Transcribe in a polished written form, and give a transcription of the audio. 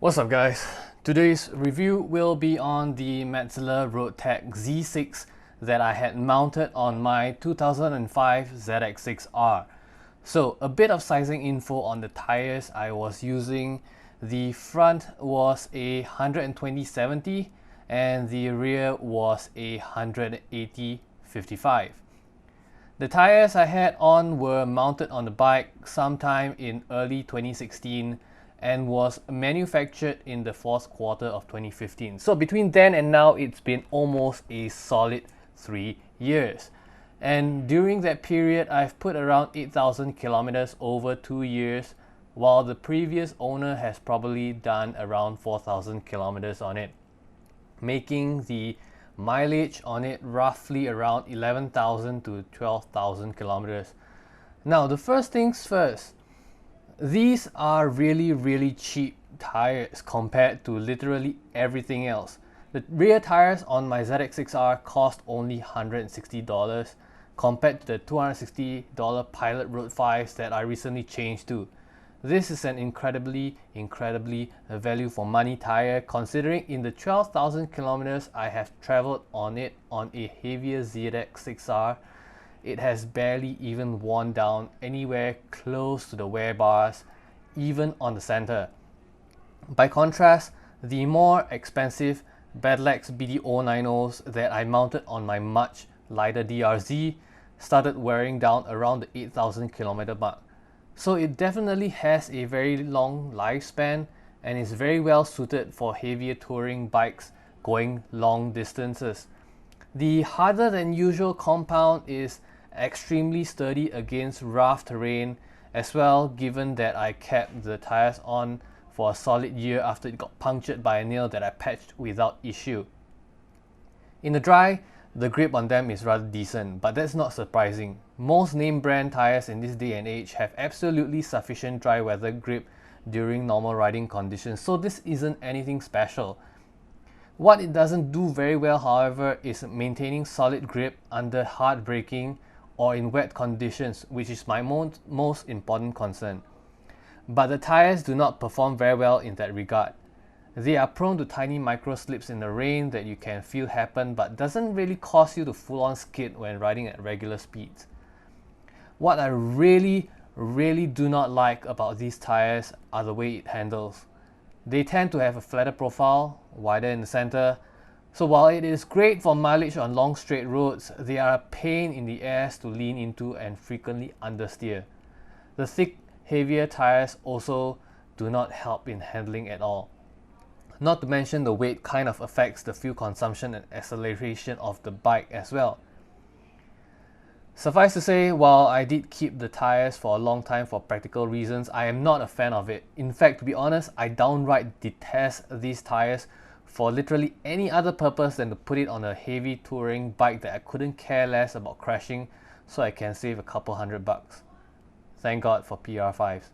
What's up guys? Today's review will be on the Metzeler Roadtec Z6 that I had mounted on my 2005 ZX-6R. So a bit of sizing info on the tires I was using. The front was a 120/70 and the rear was a 180/55. The tires I had on were mounted on the bike sometime in early 2016 and was manufactured in the fourth quarter of 2015. So between then and now, it's been almost a solid 3 years. And during that period, I've put around 8,000 kilometers over 2 years, while the previous owner has probably done around 4,000 kilometers on it, making the mileage on it roughly around 11,000 to 12,000 kilometers. Now, the first things first, these are really cheap tires compared to literally everything else. The rear tires on my ZX-6R cost only $160 compared to the $260 Pilot Road 5s that I recently changed to. This is an incredibly value for money tire, considering in the 12,000 kilometers I have traveled on it on a heavier ZX-6R, it has barely even worn down anywhere close to the wear bars, even on the center. By contrast, the more expensive Badlax BD090s that I mounted on my much lighter DRZ started wearing down around the 8,000 kilometer mark. So it definitely has a very long lifespan and is very well suited for heavier touring bikes going long distances. The harder than usual compound is extremely sturdy against rough terrain as well, given that I kept the tires on for a solid year after it got punctured by a nail that I patched without issue. In the dry, the grip on them is rather decent, but that's not surprising. Most name brand tires in this day and age have absolutely sufficient dry weather grip during normal riding conditions, so this isn't anything special. What it doesn't do very well, however, is maintaining solid grip under hard braking or in wet conditions, which is my most important concern. But the tires do not perform very well in that regard. They are prone to tiny micro slips in the rain that you can feel happen, but doesn't really cause you to full on skid when riding at regular speeds. What I really do not like about these tires are the way it handles. They tend to have a flatter profile, wider in the center, so while it is great for mileage on long straight roads, they are a pain in the ass to lean into and frequently understeer. The thick, heavier tires also do not help in handling at all. Not to mention the weight kind of affects the fuel consumption and acceleration of the bike as well. Suffice to say, while I did keep the tires for a long time for practical reasons, I am not a fan of it. In fact, to be honest, I downright detest these tires for literally any other purpose than to put it on a heavy touring bike that I couldn't care less about crashing so I can save a couple $100. Thank God for PR5s.